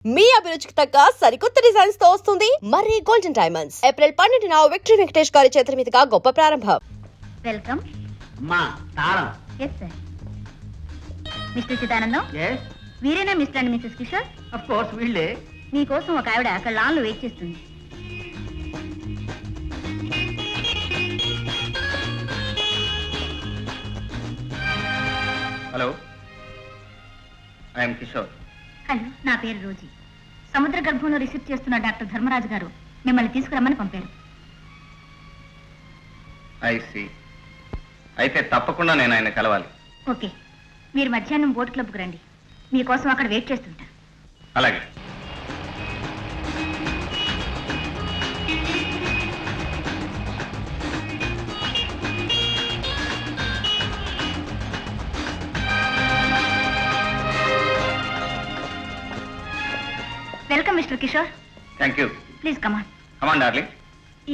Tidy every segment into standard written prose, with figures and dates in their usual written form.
మీ అభిరుచికి తగ్గ సరికొత్త డిజైన్స్ తో వస్తుంది మర్రి గోల్డెన్ డైమండ్స్. ఏప్రిల్ 12న విక్టరీ వెంకటేష్ గారి చేతుల మీదుగా గొప్ప ప్రారంభం. వెల్కమ్. మా తారం. Yes sir. Mister Chidanandam. Yes. వీరేనా mister and missus Kishore? Of course వీళ్ళే. మీకోసం ఒక ఆవిడ అక్కడ లాన్ లో వెయిట్ చేస్తుంది. Hello, I'm Kishore. హలో, నా పేరు రోజీ. సముద్ర గర్భంలో రీసెర్చ్ చేస్తున్న డాక్టర్ ధర్మరాజు గారు మిమ్మల్ని తీసుకురమ్మని పంపారు. I see. అయితే తప్పకుండా నేను ఆయన కలవాలి. ఓకే, మీరు మధ్యాహ్నం బోట్ క్లబ్కు రండి. మీకోసం అక్కడ వెయిట్ చేస్తుంటా. అలాగే. Welcome mister Kishore. Thank you. Please come on. Come on darling.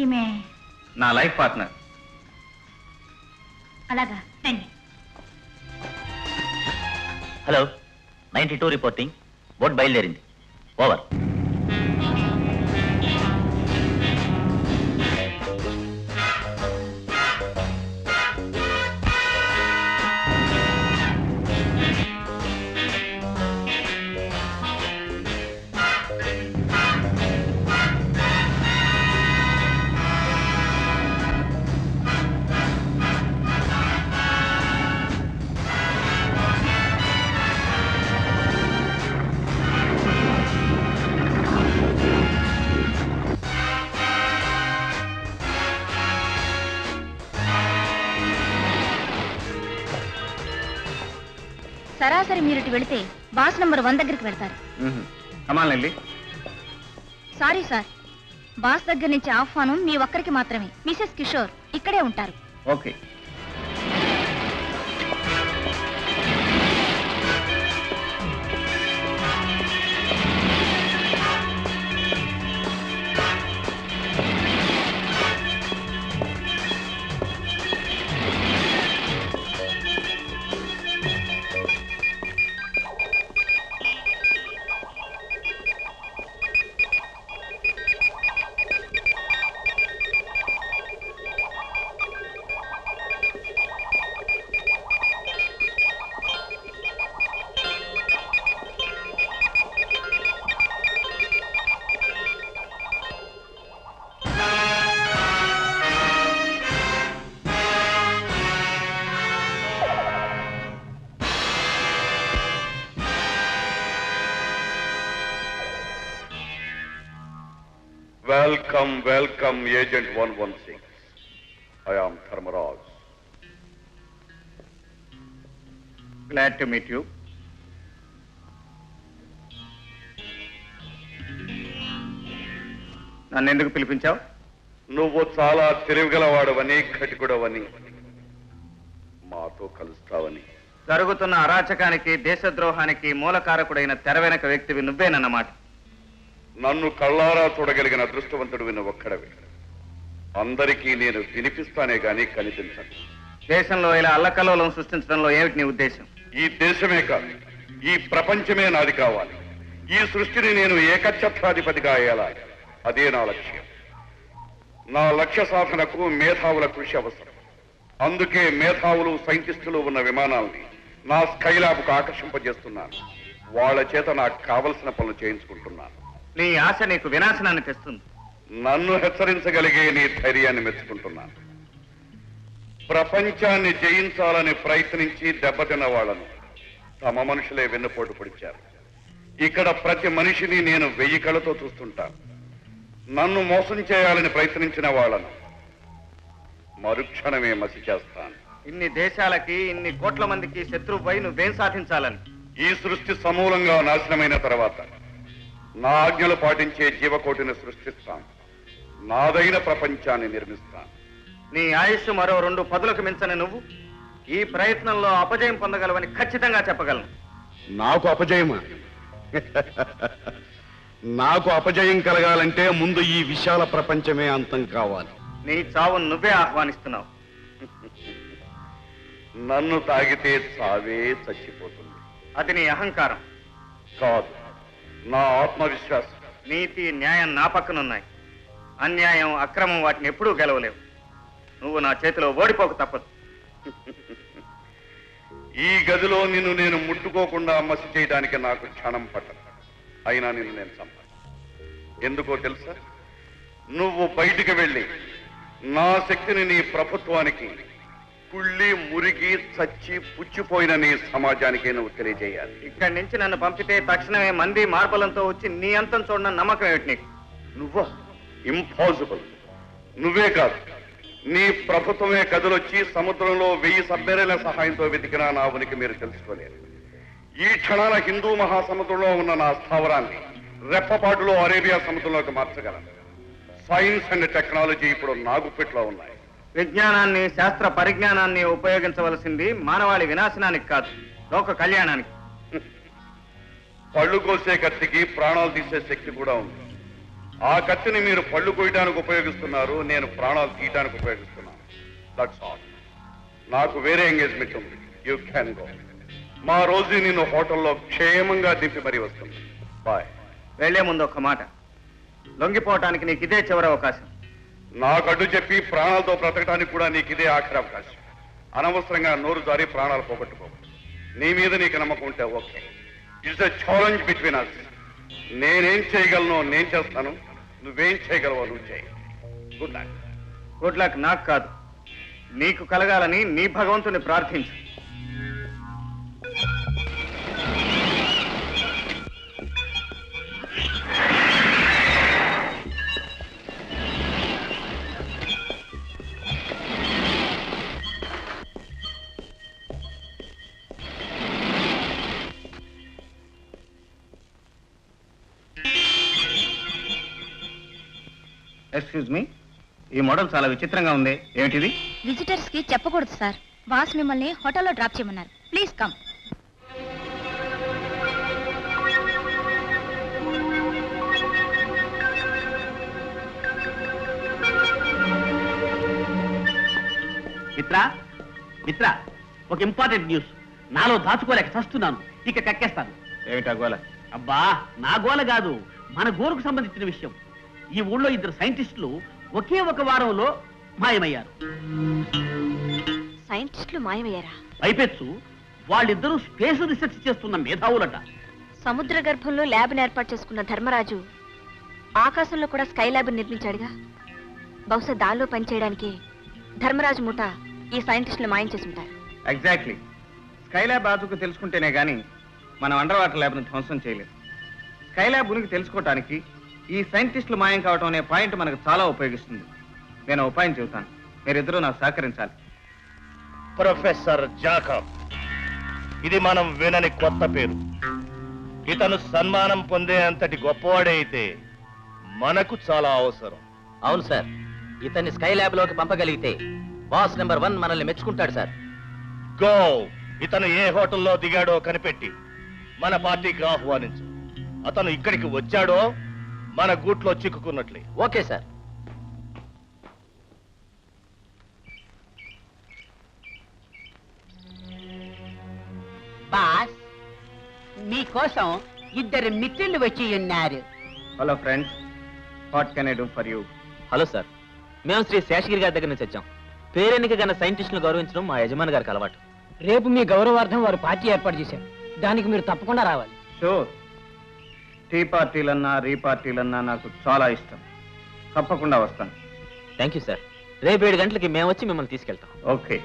ఈమె నా లైఫ్ పార్ట్నర్. అలాగా, రండి. Hello, 92 reporting. బోట్ బయలుదేరింది. ఓవర్. సరాసరి మీరు ఇటు వెళితే బాస్ నంబర్ 1 దగ్గరికి వెళ్తారు. కమాన్ లిల్లీ. సారీ సార్, బాస్ దగ్గర నుంచి ఆహ్వానం మీ ఒక్కరికి మాత్రమే. మిసెస్ కిషోర్ ఇక్కడే ఉంటారు. Okay. Welcome, Agent 116. I am Dharmaraj. Glad to meet you. నన్ను ఎందుకు పిలిపించావు? నువ్వు చాలా తెలివిగలవాడవని, కటికుడవని, మాతో కలుస్తావని. జరుగుతున్న అరాచకానికి, దేశద్రోహానికి మూలకారకుడైన తెర వెనక వ్యక్తివి నువ్వేనన్నమాట. నన్ను కళ్ళారా చూడగలిగిన అదృష్టవంతుడు విన్న ఒక్కడవే. అందరికీ నేను వినిపిస్తానే గాని కనిపించను. దేశంలో ఇలా అల్లకల్లోలం సృష్టించడంలో ఏమిటి నీ ఉద్దేశం? ఈ దేశమే కాదు, ఈ ప్రపంచమే నాది కావాలి. ఈ సృష్టిని నేను ఏకఛత్రాధిపతిగా అయ్యాలి. అదే నా లక్ష్యం. నా లక్ష్య సాధనకు మేధావుల కృషి అవసరం. అందుకే మేధావులు, సైంటిస్టులు ఉన్న విమానాల్ని నా స్కైలాబ్కు ఆకర్షింపజేస్తున్నాను. వాళ్ళ చేత నాకు కావలసిన పనులు చేయించుకుంటున్నాను. నీ ఆశ నీకు వినాశనాన్ని తెస్తుంది. నన్ను హెచ్చరించగలిగే నీ ధైర్యాన్ని మెచ్చుకుంటున్నాను. ప్రపంచాన్ని జయించాలని ప్రయత్నించి దెబ్బతిన్న వాళ్లను తమ మనుషులే వెన్నుపోటు పొడిచారు. ఇక్కడ ప్రతి మనిషిని నేను 1000 కళ్ళతో చూస్తుంటాను. నన్ను మోసం చేయాలని ప్రయత్నించిన వాళ్లను మరుక్షణమే మసి చేస్తాను. ఇన్ని దేశాలకి, ఇన్ని కోట్ల మందికి శత్రువుపై నువ్వేం సాధించాలని? ఈ సృష్టి సమూలంగా నాశనమైన తర్వాత నా ఆజ్ఞలు పాటించే జీవకోటిని సృష్టిస్తాను. నాదైన ప్రపంచాన్ని నిర్మిస్తాను. నీ ఆయుష్ మరో 2 పదులకు మించని నువ్వు ఈ ప్రయత్నంలో అపజయం పొందగలవని ఖచ్చితంగా చెప్పగలను. నాకు అపజయమా? నాకు అపజయం కలగాలంటే ముందు ఈ విశాల ప్రపంచమే అంతం కావాలి. నీ చావును నువ్వే ఆహ్వానిస్తున్నావు. నన్ను తాగితే చావే చచ్చిపోతుంది. అది నీ అహంకారం. కాదు, నా ఆత్మవిశ్వాసం. నీతి న్యాయం నా పక్కనున్నాయి. అన్యాయం అక్రమం వాటిని ఎప్పుడూ గెలవలేవు. నువ్వు నా చేతిలో ఓడిపోక తప్పదు. ఈ గదిలో నిన్ను నేను ముట్టుకోకుండా మసి చేయడానికి నాకు క్షణం పట్టదు. అయినా నిన్ను నేను చంపాను. ఎందుకో తెలుసా? నువ్వు బయటికి వెళ్ళి నా శక్తిని నీ ప్రభుత్వానికి, కుళ్ళి మురిగి చచ్చి పుచ్చిపోయిన నీ సమాజానికి నువ్వు తెలియజేయాలి. ఇక్కడి నుంచి నన్ను పంపితే తక్షణమే మంది మార్బలంతో వచ్చి నీ అంతం చూడడం నమ్మకం ఏమిటి నీకు? నువ్వా? ఇంపాసిబుల్. నువ్వే కాదు, నీ ప్రభుత్వమే కదిలొచ్చి సముద్రంలో 1000 సబ్మెరైన్ల సహాయంతో వెతికినా నా ఉనికి మీరు తెలుసుకోలేరు. ఈ క్షణాల హిందూ మహాసముద్రంలో ఉన్న నా స్థావరాన్ని రెప్పపాటులో అరేబియా సముద్రంలోకి మార్చగలను. సైన్స్ అండ్ టెక్నాలజీ ఇప్పుడు నా గుప్పిట్లో ఉన్నాయి. విజ్ఞానాన్ని, శాస్త్ర పరిజ్ఞానాన్ని ఉపయోగించవలసింది మానవాళి వినాశనానికి కాదు, లోక కళ్యాణానికి. పళ్ళు కోసే కత్తికి ప్రాణాలు తీసే శక్తి కూడా ఉంది. ఆ కత్తిని మీరు పళ్ళు కోయడానికి ఉపయోగిస్తున్నారు, నేను ప్రాణాలు తీయడానికి ఉపయోగిస్తున్నాను. That's all. నాకు వేరే ఎంగేజ్మెంట్ ఉంది. You can go. మా రోజు నిన్ను హోటల్లో క్షేమంగా దింపి మరీ వస్తుంది. బాయ్. వెళ్లే ముందు ఒక్క మాట, లొంగిపోవటానికి నీకు ఇదే చివరి అవకాశం. నాకు అడ్డు చెప్పి ప్రాణాలతో బ్రతకడానికి కూడా నీకు ఇదే ఆఖరి అవకాశం. అనవసరంగా నోరు జారి ప్రాణాలు పోగొట్టుకోవచ్చు. నీ మీద నీకు నమ్మకం ఉంటే okay. It's a challenge between us. నేనేం చేయగలను నేను చేస్తాను, నువ్వేం చేయగలవో నువ్వు చేయి. Good night. గుడ్ లక్ నాకు కాదు, నీకు కలగాలని నీ భగవంతుని ప్రార్థించు. ఎక్స్క్యూజ్ మీ, ఈ మోడల్ చాలా విచిత్రంగా ఉంది. ఏమిటిది? విజిటర్స్ కి చెప్పకూడదు సార్. బాస్ మిమ్మల్ని హోటల్లో డ్రాప్ చేయమన్నారు. Please come. మిత్రా మిత్రా, ఒక ఇంపార్టెంట్ న్యూస్. నాలో దాచుకోలేక చస్తున్నాను, ఇక కక్కేస్తాను. ఏమిటా గోల? అబ్బా, నా గోల కాదు, మన గోరుకు సంబంధించిన విషయం. ఈ ఊళ్ళో 2 సైంటిస్టులు ఒకే ఒక వారంలో మాయమయ్యారు. సైంటిస్టులు మాయమయ్యారా? పైపెచ్చు వాళ్ళిద్దరూ స్పేస్ రీసెర్చ్ చేస్తున్న మేధావులట. సముద్ర గర్భంలో ల్యాబ్ ఏర్పాటు చేసుకున్న ధర్మరాజు ఆకాశంలో కూడా స్కై ల్యాబ్ నిర్మించాడుగా. బహుశా దానిలో పనిచేయడానికి ధర్మరాజు ముఠ ఈ సైంటిస్టులు మాయం చేసి ఉంటారు. ఎగ్జాక్ట్లీ. స్కై ల్యాబ్ ఆతుకు తెలుసుకుంటేనే గానీ మనం అండర్ వాటర్ ల్యాబ్ను ధ్వంసం చేయలేదు. స్కై ల్యాబ్ ఉనికి తెలుసుకోవటానికి ఈ సైంటిస్టులు మాయం కావటం అనే పాయింట్ మనకు చాలా ఉపయోగిస్తుంది. నేను ఉపాయం చెబుతాను, మీరిద్దరూ నాకు సహకరించాలి. ప్రొఫెసర్ జాకబ్, ఇది మనం వినని కొత్త పేరు. ఇతను సన్మానం పొందే అంతటి గొప్పవాడే అయితే మనకు చాలా అవసరం. అవును సార్, ఇతన్ని స్కై ల్యాబ్ లోకి పంపగలిగితే బాస్ నెంబర్ 1 మనల్ని మెచ్చుకుంటాడు సార్. గో, ఇతను ఏ హోటల్లో దిగాడో కనిపెట్టి మన పార్టీకి ఆహ్వానించు. అతను ఇక్కడికి వచ్చాడో మన గూట్లో చిక్కుకున్నట్లే. Okay sir. బాస్, మీకోసం 2 మిత్రులు వచ్చి ఉన్నారు. Hello friends, what can I do for you? Hello sir, మేము శ్రీ శేషగిరి గారి దగ్గర నుంచి వచ్చాం. పేరెన్నిక గల సైంటిస్టులను గౌరవించడం మా యజమాని గారికి అలవాటు. రేపు మీ గౌరవార్థం వారు పార్టీ ఏర్పాటు చేశారు. దానికి మీరు తప్పకుండా రావాలి. షూర్. టీ పార్టీలన్నా రీ పార్టీలన్నా నాకు చాలా ఇష్టం. తప్పకుండా వస్తాను. Thank you sir. రేపు 7 గంటలకి మేము వచ్చి మిమ్మల్ని తీసుకెళ్తాం. ఓకే.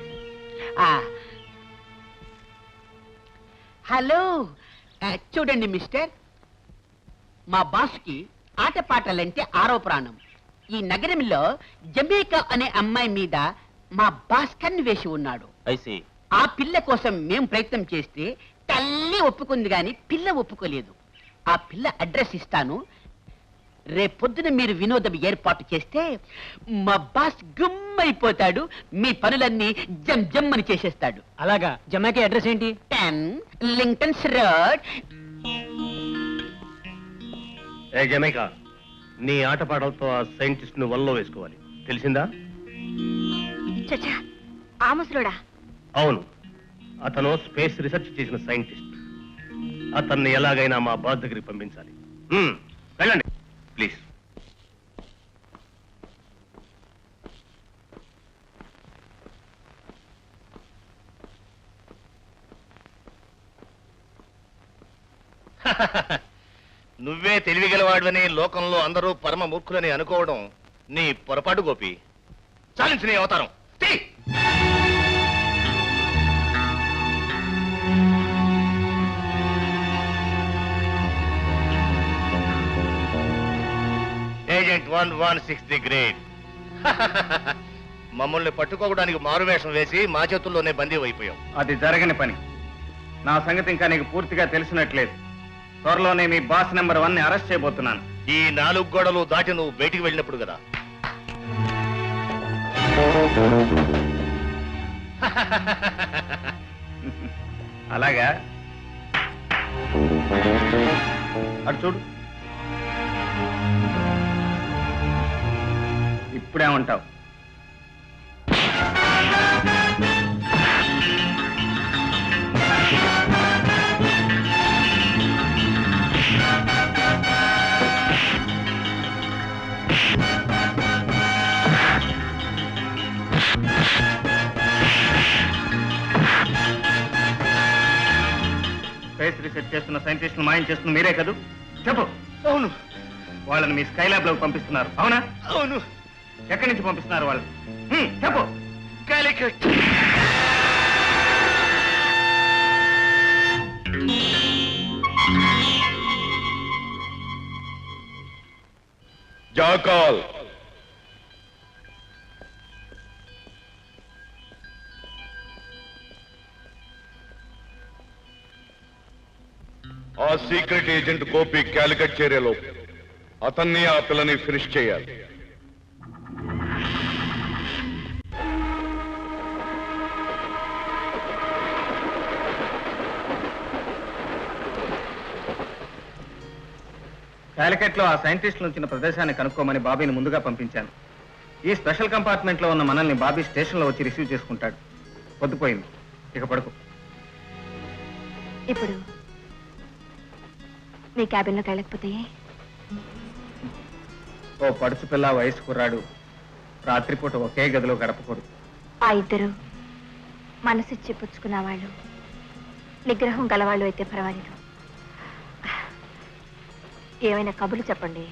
హలో, చూడండి మిస్టర్, మా బాస్కి ఆటపాటలంటే ఆరో ప్రాణం. ఈ నగరంలో జమేకా అనే అమ్మాయి మీద మా బాస్ కన్ను వేసి ఉన్నాడు. ఐసి. ఆ పిల్ల కోసం మేం ప్రయత్నం చేస్తే తల్లి ఒప్పుకుంది గాని పిల్ల ఒప్పుకోలేదు. ఆ పిల్ల అడ్రస్ ఇస్తాను. రేపొద్దున మీరు వినోదం ఏర్పాటు చేస్తే మా బాస్ గుమ్మైపోతాడు. మీ పనులన్నీ జమ్ జమ్ అని చేసేస్తాడు. అలాగా, జమాకి అడ్రస్ ఏంటి? 10 లింకన్స్ రోడ్. ఏ జమైక, నీ ఆటపాటలతో ఆ సైంటిస్ట్ ను వల్లో వేసుకోవాలి, తెలిసిందా? చచ్చా, ఆ ముసలోడా? అవును, అతను స్పేస్ రీసెర్చ్ చేసిన సైంటిస్ట్. అతన్ని ఎలాగైనా మా బాస్ దగ్గరికి పంపించాలి. వెళ్ళండి ప్లీజ్. నువ్వే తెలివిగలవాడివని లోకంలో అందరూ పరమ మూర్ఖులని అనుకోవడం నీ పొరపాటు గోపి. చాలించు నీ అవతారం. తీ! Agent 116 the great. మమ్మల్ని పట్టుకోవడానికి మారువేషం వేసి మా చేతుల్లోనే బందీ అయిపోయాం. అది జరగని పని. నా సంగతి ఇంకా నీకు పూర్తిగా తెలిసినట్లేదు. త్వరలోనే మీ బాస్ నెంబర్ 1 ని అరెస్ట్ చేయబోతున్నాను. ఈ 4 గోడలు దాటి నువ్వు బయటికి వెళ్ళినప్పుడు కదా. అలాగా? అటు చూడు. ఇప్పుడేమంటావు? స్పేస్ రీసెర్చ్ చేస్తున్న సైంటిస్టులు మాయం చేస్తున్న మీరే కదూ? చెప్పు. అవును, వాళ్ళని మీ స్కై ల్యాబ్ లోకి పంపిస్తున్నారు, అవునా? అవును. ఎక్కడి నుంచి పంపిస్తున్నారు వాళ్ళు? చెప్పు. కాలికట్. జాకాల్, ఆ సీక్రెట్ ఏజెంట్ గోపి క్యాలికట్ చేరేలో అతన్ని ఆ పిల్లని ఫినిష్ చేయాలి. కాలికట్ లో ఆ సైంటిస్టులు ఉంచిన ప్రదేశాన్ని కనుక్కోమని బాబీని ముందుగా పంపించాను. ఈ స్పెషల్ కంపార్ట్మెంట్ లో ఉన్న మనల్ని బాబీ స్టేషన్ లో వచ్చి రిసీవ్ చేసుకుంటాడు. పొద్దుపోయింది, ఇక పడుకో. ఇప్పుడు మీ క్యాబిన్లోకి వెళ్ళకపోతే ఓ పడుచు పిల్ల వయసు కుర్రాడు రాత్రిపూట ఒకే గదిలో గడపకూడదు. ఆ ఇద్దరు మనసిచ్చి పుచ్చుకున్న వాళ్ళు, నిగ్రహం గలవాళ్ళు అయితే పర్వాలేదు. ఏమైనా కబుర్లు చెప్పండి.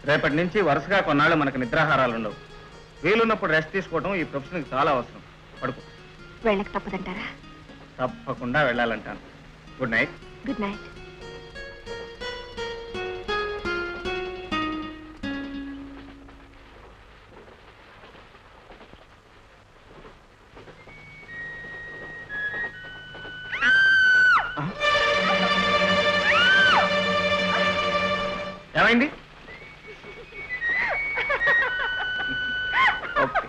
రేపటి నుంచి వరుసగా కొన్నాళ్ళు మనకు నిద్రాహారాలు ఉండవు. వీలున్నప్పుడు రెస్ట్ తీసుకోవడం ఈ ప్రొఫెషన్కి చాలా అవసరం. పడుకో. వెళ్ళక తప్పదంటారా? తప్పకుండా వెళ్ళాలంటాను. Good night. Good night. ఏమైంది? Okay.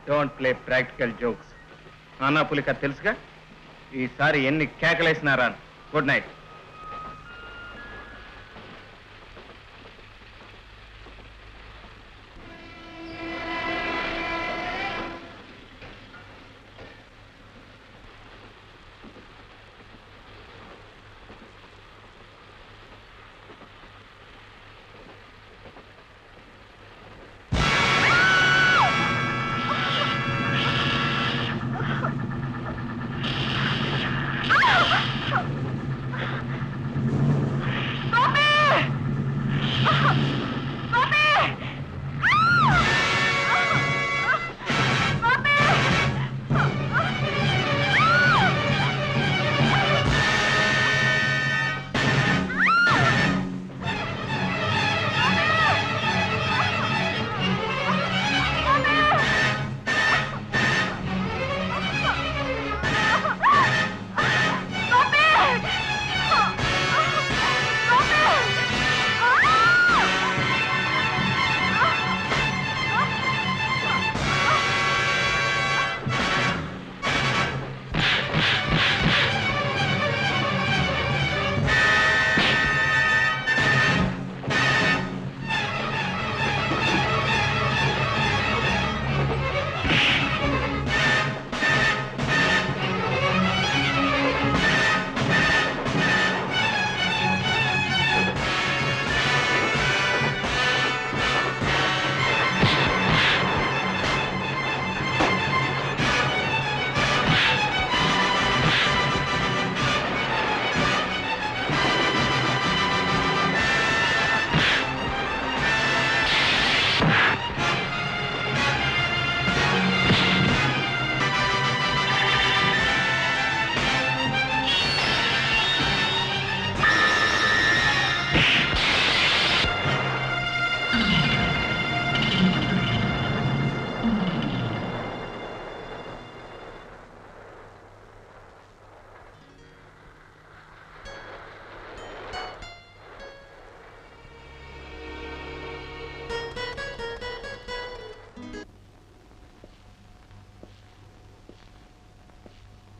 Don't play practical jokes. నానా పులిక తెలుసుగా. ఈసారి ఎన్ని కేకలేసినారా. Good night.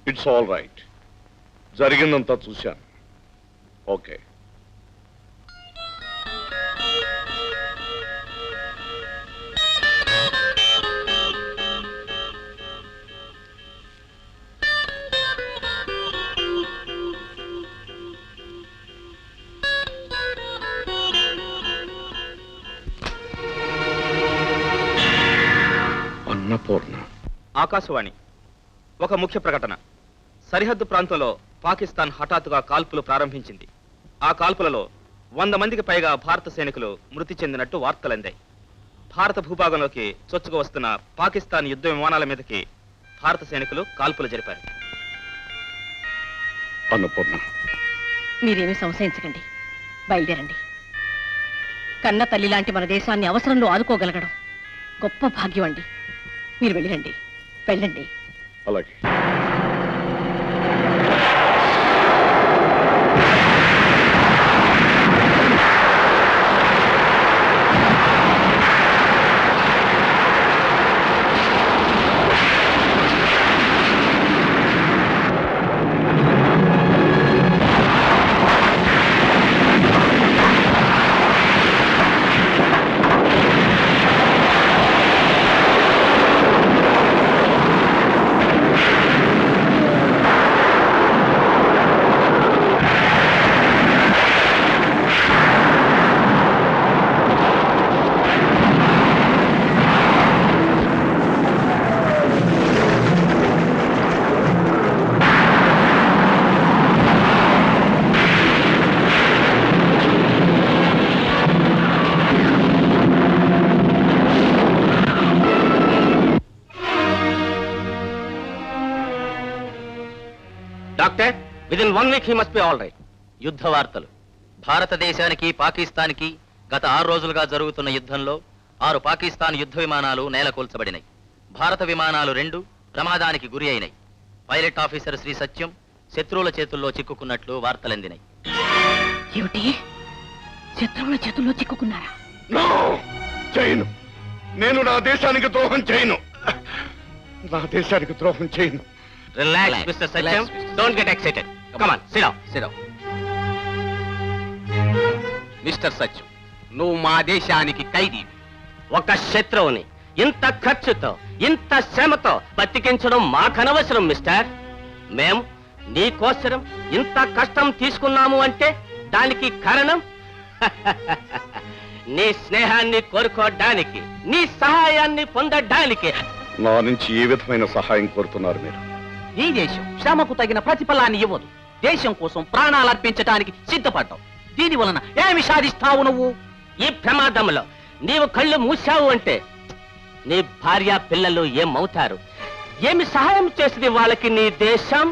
It's all right. జరిగిందంతా చూశాను. ఓకే. అన్నపూర్ణ. ఆకాశవాణి. ఒక ముఖ్య ప్రకటన. సరిహద్దు ప్రాంతంలో పాకిస్తాన్ హఠాత్తుగా కాల్పులు ప్రారంభించింది. ఆ కాల్పులలో 100 మందికి పైగా భారత సైనికులు మృతి చెందినట్టు వార్తలందాయి. భారత భూభాగంలోకి చొచ్చుకు వస్తున్న పాకిస్తాన్ యుద్ధ విమానాల మీదకి భారత సైనికులు కాల్పులు జరిపారు. అన్నపూర్ణ, మీరేమీ సంశయించకండి, బయలుదేరండి. కన్న తల్లి లాంటి మన దేశాన్ని అవసరంలో ఆదుకోగలగడం గొప్ప భాగ్యం అండి. మీరు వెళ్ళిరండి, వెళ్ళండి. అలాగే. Doctor, within 1 week he must be all right. యుద్ధ వార్తలు. భారతదేశానికి పాకిస్తాన్కి గత 6 రోజులుగా జరుగుతున్న యుద్ధంలో 6 పాకిస్తాన్ యుద్ధ విమానాలు నేలకూల్చబడినాయి. భారత విమానాలు 2 ప్రమాదానికి గురి అయినాయి. పైలట్ ఆఫీసర్ శ్రీ సత్యం శత్రువుల చేతుల్లో చిక్కుకున్నట్లు వార్తలందినాయి. ఏమిటి, శత్రువుల చేతుల్లో చిక్కుకున్నారా? నో, చేయను. నేను నా దేశానికి ద్రోహం చేయను. నా దేశానికి ద్రోహం చేయను. Relax mister Satyam, don't get excited. Come on, sit down. Mister Satyam, నువ్వు మా దేశానికి ఖైదీ. ఒక శత్రువుని ఇంత ఖర్చుతో ఇంత శ్రమతో బతికించడం మాకనవసరం మిస్టర్. మేము నీ కోసరం ఇంత కష్టం తీసుకున్నాము అంటే దానికి కారణం నీ స్నేహాన్ని కోరుకోవడానికి, నీ సహాయాన్ని పొందడానికి. నా నుంచి ఏ విధమైన సహాయం కోరుతున్నారు మీరు? ఈ దేశం శ్రమకు తగిన ప్రతిఫలాన్ని ఇవ్వదు. దేశం కోసం ప్రాణాలు అర్పించడానికి సిద్ధపడ్డావు. దీని వలన ఏమి సాధిస్తావు నువ్వు? ఈ ప్రమాదంలో నీవు కళ్ళు మూసావు అంటే నీ భార్య పిల్లలు ఏమవుతారు? ఏమి సహాయం చేసింది వాళ్ళకి నీ దేశం?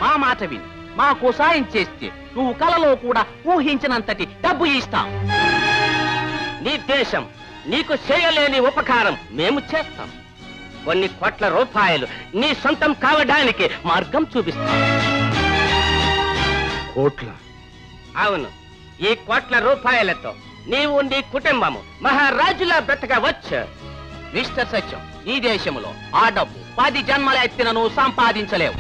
మా మాట విని మాకు సాయం చేస్తే నువ్వు కలలో కూడా ఊహించినంతటి డబ్బు ఇస్తాం. నీ దేశం నీకు చేయలేని ఉపకారం మేము చేస్తాం. కొన్ని కోట్ల రూపాయలు నీ సొంతం కావడానికి మార్గం చూపిస్తాం. కోట్ల? అవును, ఈ కోట్ల రూపాయలతో నీవు నీ కుటుంబము మహారాజులా బ్రతకవచ్చు. మిస్టర్ సత్యం, ఈ దేశంలో ఆ డబ్బు 10 జన్మల ఎత్తిన నువ్వు సంపాదించలేవు.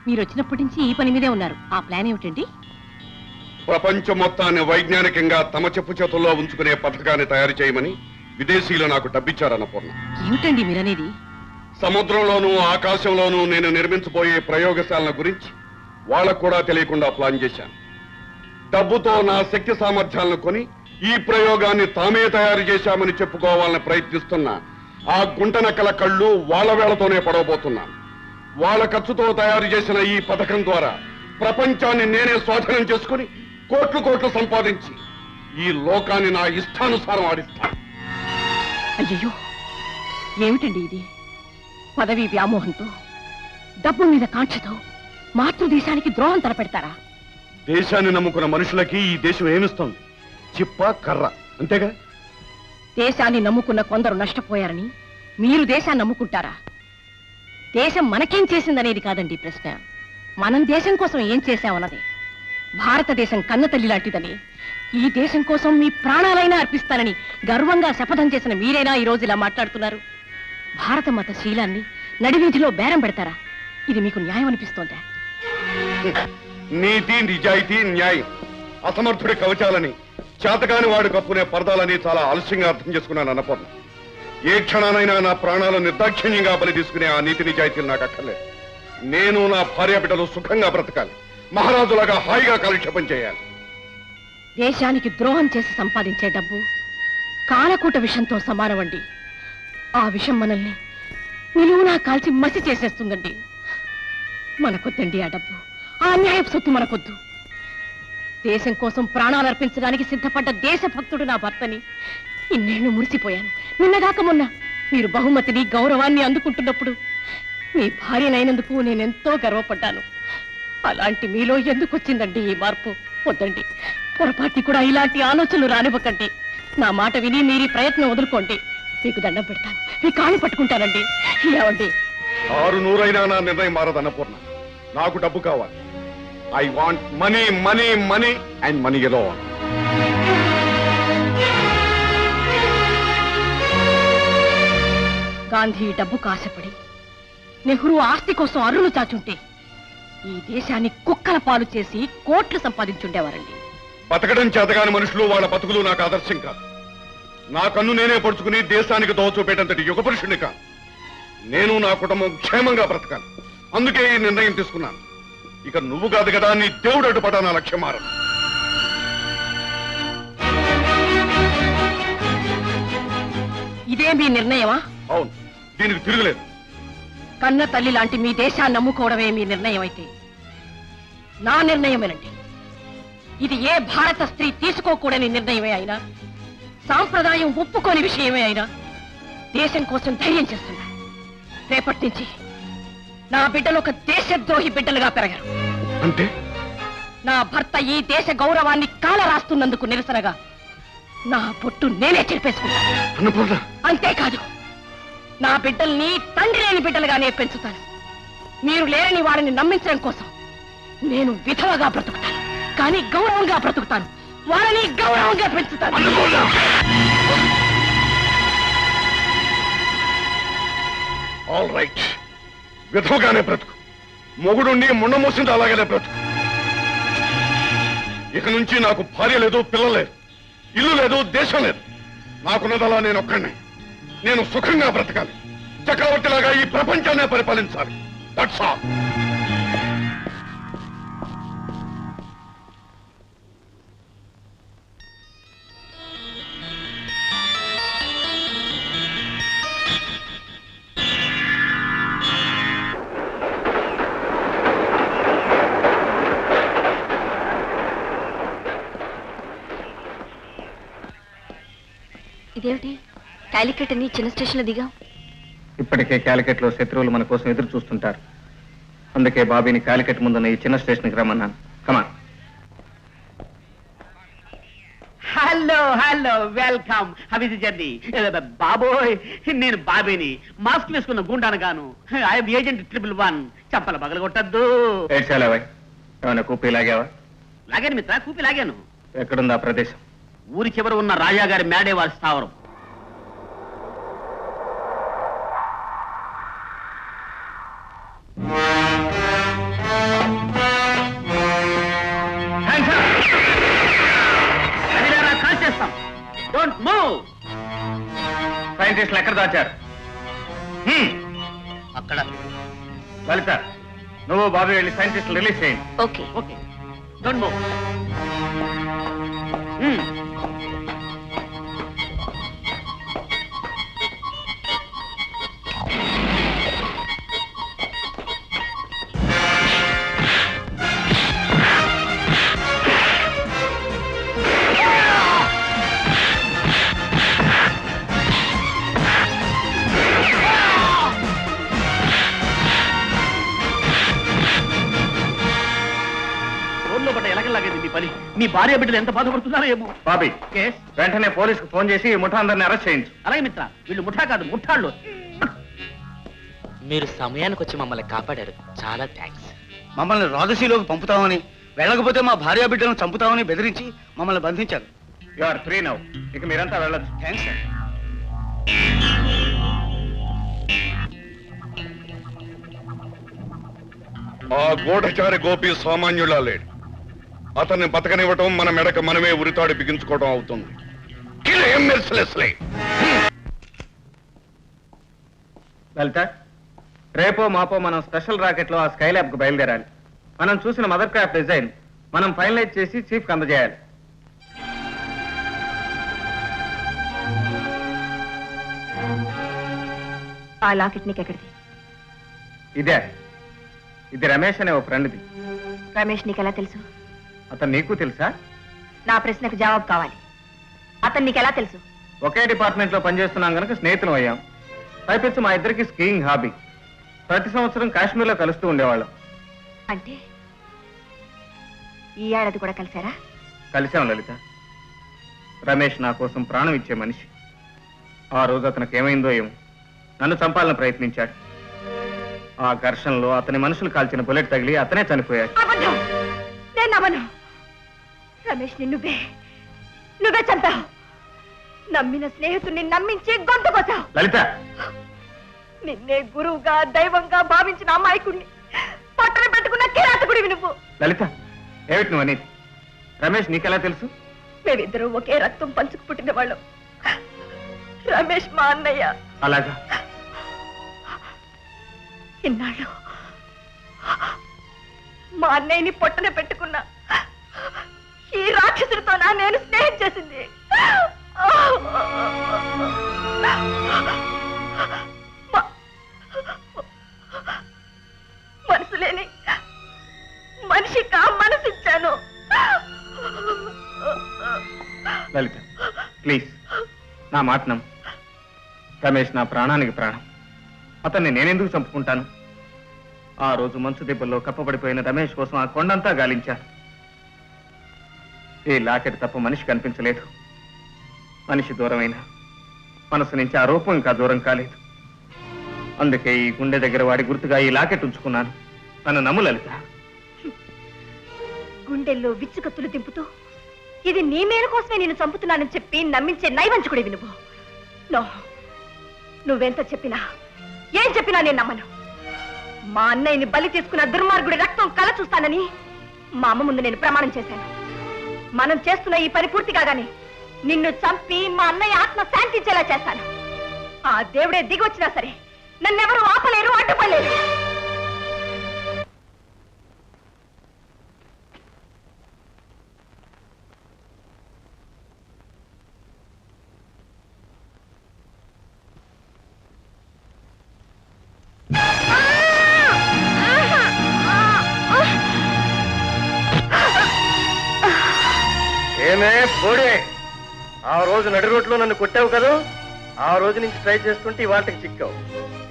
మీరు వచ్చినప్పటి నుంచి ఈ పని మీదే ఉన్నారు. ఆ ప్లాన్ ఏమిటండి? ప్రపంచం మొత్తాన్ని వైజ్ఞానికంగా తమ చెప్పు చేతుల్లో ఉంచుకునే పథకాన్ని తయారు చేయమని విదేశీయులు నాకు డబ్బిచ్చారన్నపూర్ణ. ఏమిటండి మీరనేది? సముద్రంలోనూ ఆకాశంలోనూ నేను నిర్మించబోయే ప్రయోగశాలల గురించి వాళ్ళకు కూడా తెలియకుండా ప్లాన్ చేశాను. డబ్బుతో నా శక్తి సామర్థ్యాలను కొని ఈ ప్రయోగాన్ని తామే తయారు చేశామని చెప్పుకోవాలని ప్రయత్నిస్తున్న ఆ గుంటనక్కల కళ్ళు వాళ్ళ వేళతోనే పడవబోతున్నాను. వాళ్ళ ఖర్చుతో తయారు చేసిన ఈ పథకం ద్వారా ప్రపంచాన్ని నేనే స్వాధీనం చేసుకుని కోట్లు సంపాదించి ఈ లోకాన్ని నా ఇష్టానుసారం ఆడిస్తాను. అయ్యయ్యో, ఏమిటండి ఇది? పదవి వ్యామోహంతో, డబ్బు మీద కాంక్షతో మాతృదేశానికి ద్రోహం తలపెడతారా? దేశాన్ని నమ్ముకున్న మనుషులకి ఈ దేశం ఏమిస్తోంది? చిప్ప, కర్ర, అంతేగా. దేశాన్ని నమ్ముకున్న కొందరు నష్టపోయారని మీరు దేశాన్ని నమ్ముకుంటారా? దేశం మనకేం చేసిందనేది కాదండి ప్రశ్న, మనం దేశం కోసం ఏం చేశామన్నది. భారతదేశం కన్నతల్లి లాంటిదని, ఈ దేశం కోసం మీ ప్రాణాలైనా అర్పిస్తానని గర్వంగా శపథం చేసిన మీరైనా ఈ రోజు ఇలా మాట్లాడుతున్నారు. భారత మత శీలాన్ని నడివీధిలో బేరం పెడతారా? ఇది మీకు న్యాయం అనిపిస్తోందా? నీతి, నిజాయితీ, న్యాయం అసమర్థుడి కవచాలని, చేతకాని వాడు కప్పునే పరదాలని చాలా ఆలస్యంగా అర్థం చేసుకున్నాను అన్నపూర్ణ. ఏ క్షణానైనా నా ప్రాణాలు నిర్దాక్షిణ్యంగా బలి తీసుకునే ఆ నీతి నిజాయితీలు నాకు అక్కర్లేదు. నేను నా భార్య బిడ్డలు సుఖంగా బ్రతకాలి, మహారాజులాగా హాయిగా కాలక్షేపం చేయాలి. దేశానికి ద్రోహం చేసి సంపాదించే డబ్బు కాలకూట విషంతో సమానమండి. ఆ విషం మనల్ని నిలువునా కాల్చి మసి చేసేస్తుందండి. మనకొద్దండి ఆ డబ్బు, ఆ అన్యాయపు సొత్తు మనకొద్దు. దేశం కోసం ప్రాణాలు అర్పించడానికి సిద్ధపడ్డ దేశభక్తుడు నా భర్తని ఇన్నేళ్లు మురిసిపోయాను. నిన్నగాక మొన్న మీరు బహుమతిని గౌరవాన్ని అందుకుంటున్నప్పుడు మీ భార్యనైనందుకు నేనెంతో గర్వపడ్డాను. అలాంటి మీలో ఎందుకు వచ్చిందండి ఈ మార్పు? వద్దండి, పొరపాటి కూడా ఇలాంటి ఆలోచనలు రానివ్వకండి. నా మాట విని మీరు ఈ ప్రయత్నం వదులుకోండి. మీకు దండం పెడతాను, మీ కాళ్ళు పట్టుకుంటానండి. ఏవండి, 600 నా నిర్ణయం మారదు అన్నపూర్ణ. నాకు డబ్బు కావాలి. I want money, money, money and money alone. Gandhi డబ్బుకు ఆశపడి, నెహ్రూ ఆస్తి కోసం అరులు చాచుంటే ఈ దేశాన్ని కుక్కల పాలు చేసి కోట్లు సంపాదించుండేవారండి. బతకడం చేతగాని మనుషులు, వాళ్ళ బతుకులు నాకు ఆదర్శం కాదు. నా కన్ను నేనే పడుచుకుని దేశానికి దోచూపేటంతటి యుగ పురుషుని కాదు. నేను నా కుటుంబం క్షేమంగా బ్రతకాలి. అందుకే ఈ నిర్ణయం తీసుకున్నాను. ఇక నువ్వు కాదు కదా, నీ దేవుడు అడ్డుపడా నా లక్ష్యం మారదు. ఇదే మీ నిర్ణయమా? అవును, దీనికి తిరుగులేదు. కన్న తల్లి లాంటి మీ దేశాన్ని నమ్ముకోవడమే మీ నిర్ణయం అయితే నా నిర్ణయమేనండి. ఇది ఏ భారత స్త్రీ తీసుకోకూడని నిర్ణయమే అయినా, సాంప్రదాయం ఒప్పుకోని విషయమే అయినా దేశం కోసం ధైర్యం చేస్తున్నా. రేపటి నుంచి నా బిడ్డలు ఒక దేశద్రోహి బిడ్డలుగా పెరగరు. అంటే నా భర్త ఈ దేశ గౌరవాన్ని కాల రాస్తున్నందుకు నిరసనగా నా పొట్టు నేనే చెరిపేసుకుంటాను. అన్నపూర్ణ, అంతేకాదు, నా బిడ్డల్ని తండ్రి లేని బిడ్డలుగానే పెంచుతాను. మీరు లేరని వారిని నమ్మించడం కోసం నేను విధవగా బ్రతుకుతాను, కానీ గౌరవంగా బ్రతుకుతాను. వారిని గౌరవంగా పెంచుతాను. ఆల్ రైట్, విధవగానే బ్రతుకు. మొగుడుండి ముండ మోసింది అలాగనే బ్రతుకు. ఇక నుంచి నాకు భార్య లేదు, పిల్లలు లేదు, ఇల్లు లేదు, దేశం లేదు. నాకున్నదలా నేను ఒక్కడినే. నేను సుఖంగా బ్రతకాలి, చక్రవర్తిలాగా ఈ ప్రపంచాన్నే పరిపాలించాలి. That's all. ఇదేమిటి కాలికట్ అని చిన్న స్టేషన్లో దిగాం? ఇప్పటికే క్యాలికట్ లో శత్రువులు మన కోసం ఎదురు చూస్తుంటారు. అందుకే బాబీని క్యాలికట్ ముందున్న ఈ చిన్న స్టేషన్కి రమ్మన్నాను. Come on. Hello hello, welcome. How is the journey? బాబోయ్, నేను బాబీని, మాస్క్ వేసుకున్న గుండాను గాను. I'm agent 111. చెప్పల పగలగొట్టద్దు. ఏడ్చాలేవాయ్, ఏమైనా కూపీ లాగావా? లాగాను మిత్ర, కూపి లాగాను. ఎక్కడుందా ప్రదేశం? ఊరి చివర ఉన్న రాజాగారి మేడే వారి స్థావరం. కాల్ చేస్తాం. Don't move. సైంటిస్టులు ఎక్కడ దాచారు? అక్కడ లలిత, నువ్వు బాబీ వెళ్ళి సైంటిస్టులు రిలీజ్ చేయండి. ఓకే. Okay, don't move. ఊర్లో పడ్డ ఎలకల్లాగేది మీ పని. మీ భార్య బిడ్డలు ఎంత బాధపడుతున్నారో ఏమో. బాబీ Yes. వెంటనే పోలీసుకు ఫోన్ చేసి ఈ ముఠా అందరిని అరెస్ట్ చేయించు. అలాగే మిత్ర, వీళ్ళు ముఠా కాదు ముఠాళ్ళు. మీరు సమయానికి వచ్చి మమ్మల్ని కాపాడారు, చాలా థ్యాంక్స్. మమ్మల్ని రాజసీలోకి పంపుతామని, వెళ్ళకపోతే మా భార్య బిడ్డలను చంపుతామని బెదిరించి మమ్మల్ని బంధించారు. You are free now. ఇక మీరంతా వెళ్ళొచ్చు. Thanks sir. ఆ గూఢచారి గోపి సామాన్యులా లేడు. అతన్ని బతకనివ్వటం మన మెడక మనమే ఉరితాడు బిగించుకోవడం అవుతుంది. Kill him mercilessly. లలిత, రేపో మాపో మనం స్పెషల్ రాకెట్ లో ఆ స్కై ల్యాబ్ కు బయలుదేరాలి. మనం చూసిన మదర్ క్రాఫ్ట్ డిజైన్ మనం ఫైనలైజ్ చేసి చీఫ్ కి అందజేయాలి. ఆ లాకెట్ నీకెక్కడిది? ఇదే, ఇది రమేష్ అనే ఓ ఫ్రెండ్ది. రమేష్ నీకెలా తెలుసు? అతను నీకు తెలుసా? నా ప్రశ్నకు జవాబు కావాలి. అతను నీకెలా తెలుసు? ఒకే డిపార్ట్మెంట్ లో పనిచేస్తున్నాం కనుక స్నేహితులం అయ్యాం. పైపెచ్చు మా ఇద్దరికి స్కీయింగ్ హాబీ. ప్రతి సంవత్సరం కాశ్మీర్ లో కలుస్తూ ఉండేవాళ్ళం. అంటే ఈ ఏడాది కూడా కలిసారా? కలిశాం లలిత. రమేష్ నా కోసం ప్రాణం ఇచ్చే మనిషి. ఆ రోజు అతనికి ఏమైందో ఏమో, నన్ను చంపాలని ప్రయత్నించాడు. ఆ ఘర్షణలో అతని మనుషులు కాల్చిన బుల్లెట్ తగిలి అతనే చనిపోయాడు. అబద్ధం! నేను నమ్మను. రమేష్ నువ్వే చంపావు. నమ్మిన స్నేహితుడిని నమ్మించి గొంతు కోసావు. లలిత, నిన్నే గురువుగా దైవంగా భావించిన అమ్మాయికుడిని పట్టణ పెట్టుకున్న కిరాతకుడివి నువ్వు. లలిత, ఏమిటి నువ్వు అనేది? రమేష్ నీకెలా తెలుసు? మేమిద్దరూ ఒకే రక్తం పంచుకు పుట్టిన వాళ్ళం. రమేష్ మా అన్నయ్య. అలాగా? ఇన్నాళ్ళు మా అన్నయ్యని పొట్టన పెట్టుకున్నా ఈ రాక్షసుడితోనా నేను స్నేహం చేసింది? మనసు లేని మనిషికా మనసిచ్చాను. లలిత, ప్లీజ్ నా మాట నమ్ము. రమేష్ నా ప్రాణానికి ప్రాణం. అతన్ని నేనెందుకు చంపుకుంటాను? ఆ రోజు మంచు దెబ్బల్లో కప్పబడిపోయిన రమేష్ కోసం ఆ కొండంతా గాలించాను. ఈ లాకెట్ తప్ప మనిషి కనిపించలేదు. మనిషి దూరమైన మనసు నుంచి ఆ రూపం ఇంకా దూరం కాలేదు. అందుకే ఈ గుండె దగ్గర వాడి గుర్తుగా ఈ లాకెట్ ఉంచుకున్నాను. నన్ను నమ్ము లలిత. గుండెల్లో విచ్చుకత్తులు దింపుతూ ఇది నీ మేలు కోసమే నేను చంపుతున్నానని చెప్పి నమ్మించే నైవంచుకుడివి నువ్వు. నో, నువ్వెంత చెప్పినా ఏం చెప్పినా నేను నమ్మను. మా అన్నయ్యని బలి తీసుకున్న దుర్మార్గుడి రక్తం కల చూస్తానని మా అమ్మ ముందు నేను ప్రమాణం చేశాను. మనం చేస్తున్న ఈ పని పూర్తి కాగానే నిన్ను చంపి మా అన్నయ్య ఆత్మ శాంతించేలా చేస్తాను. ఆ దేవుడే దిగి వచ్చినా సరే నన్నెవరూ ఆపలేరు, అడ్డుపడలేరు. ఏమే పోడే, ఆ రోజు నడి రోడ్లో నన్ను కొట్టావు కదా, ఆ రోజు నుంచి ట్రై చేస్తుంటే వాటికి చిక్కావు.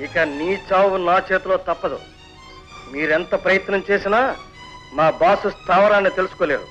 ఇక నీ చావు నా చేతిలో తప్పదు. మీరెంత ప్రయత్నం చేసినా మా బాసు స్థావరాన్ని తెలుసుకోలేరు.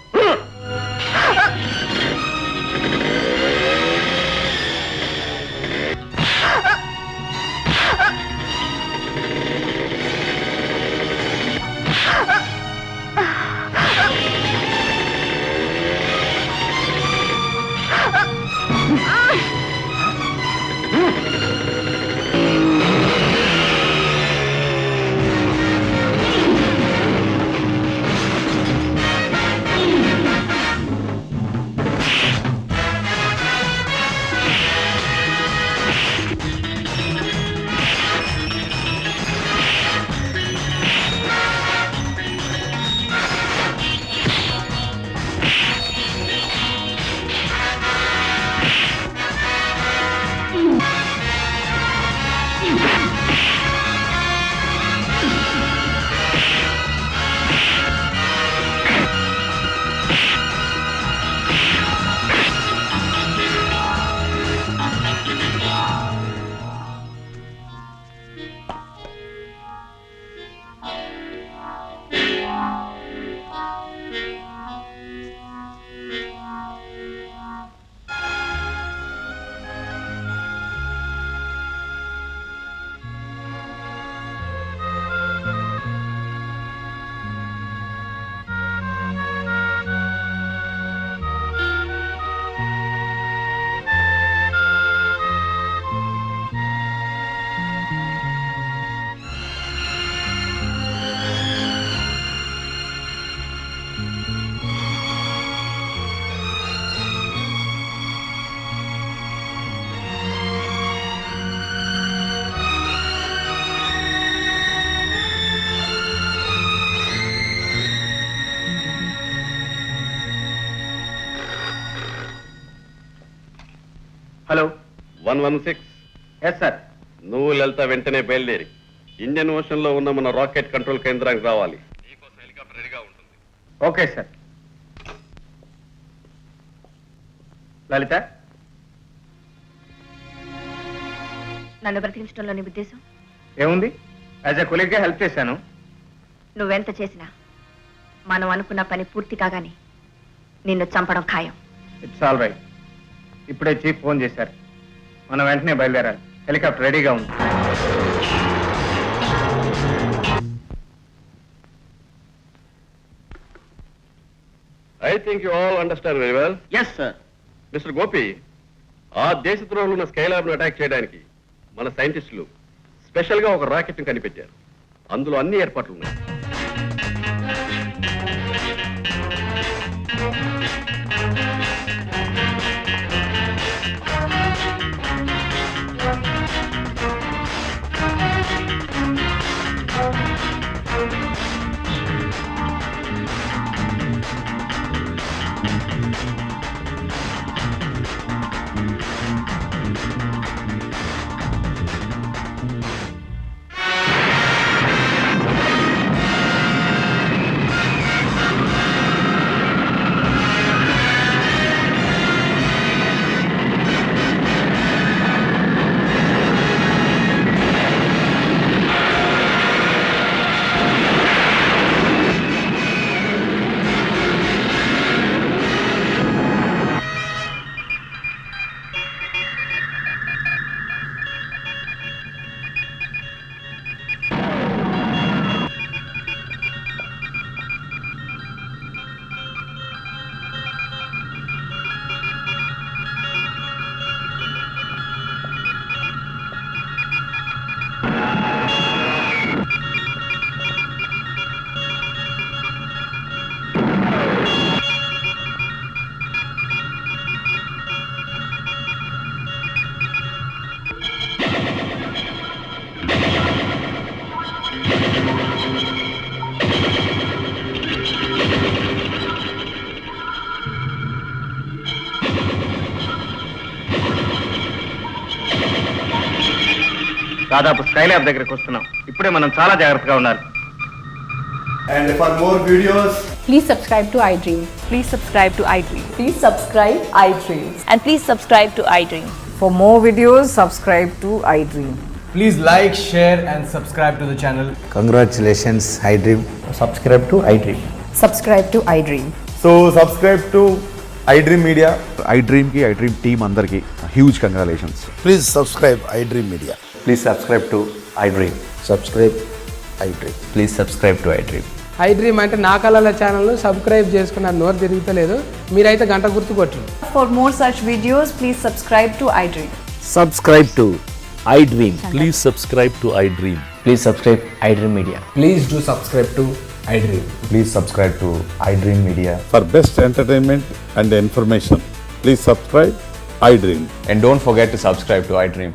హలో 116. Yes sir. నువ్వు లలిత వెంటనే బయలుదేరి ఇండియన్ ఓషన్ లో ఉన్న మన రాకెట్ కంట్రోల్ కేంద్రానికి రావాలి. నీకోసం హెలికాప్టర్ రెడీగా ఉంటుంది. Okay sir. లలిత, నన్ను బ్రతికించడంలో నీ ఉద్దేశం? ఏముంది, యాజ్ ఎ కొలీగ్గా హెల్ప్ చేశాను. నువ్వెంత చేసినా మనం అనుకున్న పని పూర్తి కాగానే నిన్ను చంపడం ఖాయం. It's all right. ఇప్పుడే చీఫ్ ఫోన్ చేశారు, మనం వెంటనే బయలుదేరాలి. హెలికాప్టర్ రెడీగా ఉంది. I think you all understand very well. Yes sir. Mister Gopi, ఆ దేశద్రోహులు ఉన్న స్కైలాబ్ ను అటాక్ చేయడానికి మన సైంటిస్టులు స్పెషల్ గా ఒక రాకెట్ ని కనిపెట్టారు. అందులో అన్ని ఏర్పాట్లు ఉన్నాయి. దాదాపు స్కైలాబ్ దగ్గరికి వస్తున్నాం. ఇప్పుడే మనం చాలా జాగ్రత్తగా ఉండాలి. And for more videos, Please subscribe to iDream. Please subscribe to iDream. Please subscribe iDream. And please subscribe to iDream. For more videos, subscribe to iDream. please like, share and subscribe to the channel. Congratulations, iDream. Subscribe to iDream. Subscribe to iDream. So subscribe to iDream Media. iDream ki iDream team andarki huge congratulations. Please subscribe iDream media. Please subscribe to iDream. Subscribe iDream. Please subscribe to iDream. iDream అంటే నా కళల channel subscribe చేసుకున్న నోరు తిరుగుతలేదు, మీరైతే గంట గుర్తు కొట్టండి. For more such videos, please subscribe to iDream. Subscribe to iDream. Please subscribe to iDream. Please subscribe iDream Media. Please do subscribe to iDream. Please subscribe to iDream Media. For best entertainment and information please subscribe iDream. And don't forget to subscribe to iDream.